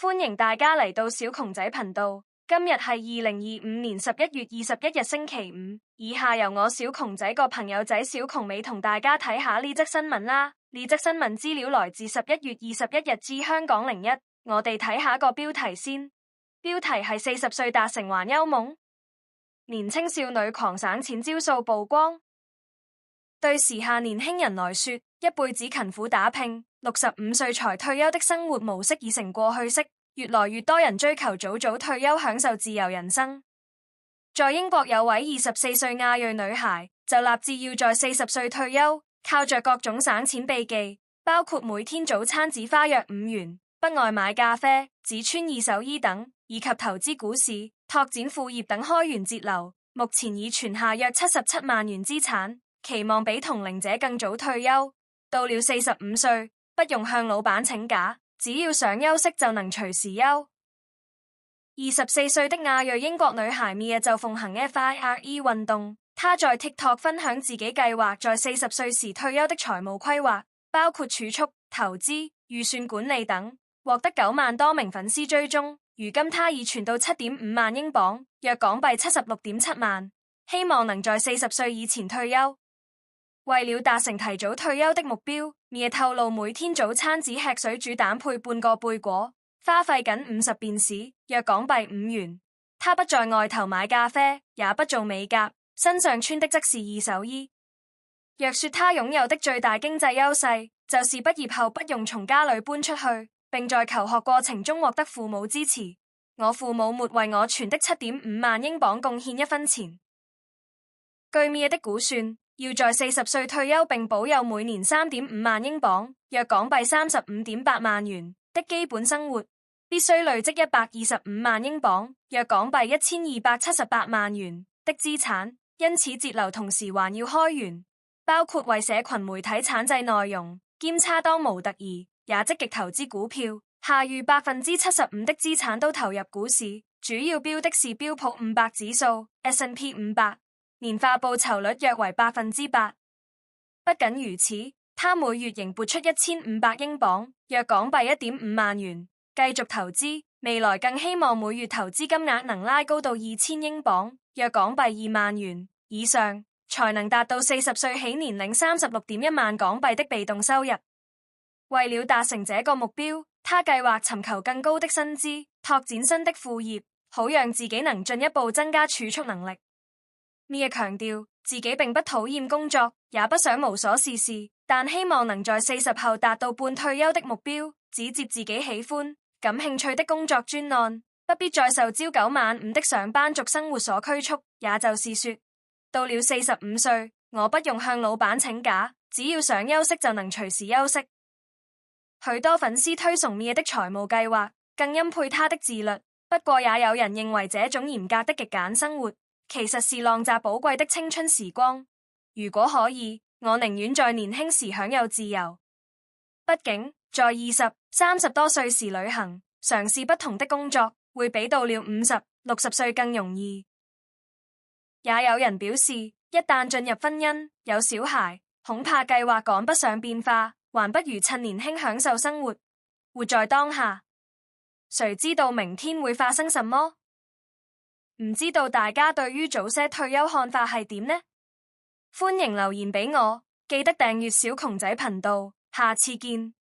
歡迎大家嚟到小窮仔頻道。今日係2025年11月21日星期五。以下由我小窮仔個朋友仔小窮美同大家睇下呢則新聞啦。呢則新聞資料來自11月21日至香港01。我哋睇下個標題先。標題係40歲達成環遊夢，年輕少女狂省錢招數曝光。對時下年輕人來說，一輩子勤苦打拼，65歲才退休的生活模式已成過去式，越來越多人追求早早退休，享受自由人生。在英國有位24歲亞裔女孩，就立志要在40歲退休，靠着各種省錢秘技，包括每天早餐只花約5元，不外買咖啡，只穿二手衣等，以及投資股市、拓展副業等開源節流。目前已存下約77萬元資產，期望比同齡者更早退休。到了45歲，不用向老闆請假，只要想休息就能隨時休。24歲的亞裔英國女孩 Mia 就奉行 FIRE 運動，她在 TikTok 分享自己計劃在40歲時退休的財務規劃，包括儲蓄、投資、預算管理等，獲得9萬多名粉絲追蹤。如今她已存到7.5萬英鎊，約港幣76.7萬，希望能在40歲以前退休。為了達成提早退休的目標，Mia 透露每天早餐只吃水煮蛋配半個貝果，花費僅50便士，約港幣5元。他不在外頭買咖啡，也不做美甲，身上穿的則是二手衣。若說他擁有的最大經濟優勢，就是畢業後不用從家裏搬出去，並在求學過程中獲得父母支持。我父母沒為我存的7.5萬英鎊貢獻一分錢。據 Mia 的估算，要在40歲退休並保有每年3.5萬英鎊，約港幣35.8萬元的基本生活，必須累積125萬英鎊，約港幣1278萬元的資產。因此節流同時還要開源，包括為社群媒體產製內容，兼差當模特兒，也積極投資股票，下逾75%的資產都投入股市，主要標的是標普500指數 S&P 500。年化報酬率約為8%。不僅如此，他每月仍撥出1500英鎊，約港幣1.5萬元，繼續投資。未來更希望每月投資金額能拉高到2000英鎊，約港幣2萬元以上，才能達到40歲起年領36.1萬港幣的被動收入。為了達成這個目標，他計劃尋求更高的薪資，拓展新的副業，好讓自己能進一步增加儲蓄能力。Mia 強調自己並不討厭工作，也不想無所事事，但希望能在40後達到半退休的目標，只接自己喜歡、感興趣的工作專案，不必再受朝9晚5的上班族生活所拘束。也就是說，到了45歲，我不用向老闆請假，只要想休息就能隨時休息。許多粉絲推崇 Mia 的財務計劃，更欽佩他的自律。不過也有人認為這種嚴格的極簡生活其實是浪費寶貴的青春時光。如果可以，我寧願在年輕時享有自由。畢竟，在20、30多歲時旅行，嘗試不同的工作，會比到了50、60歲更容易。也有人表示，一旦進入婚姻，有小孩，恐怕計劃趕不上變化，還不如趁年輕享受生活，活在當下。誰知道明天會發生什麼？唔知道大家對於早些退休看法係點呢？歡迎留言俾我，記得訂閱小窮仔頻道，下次見。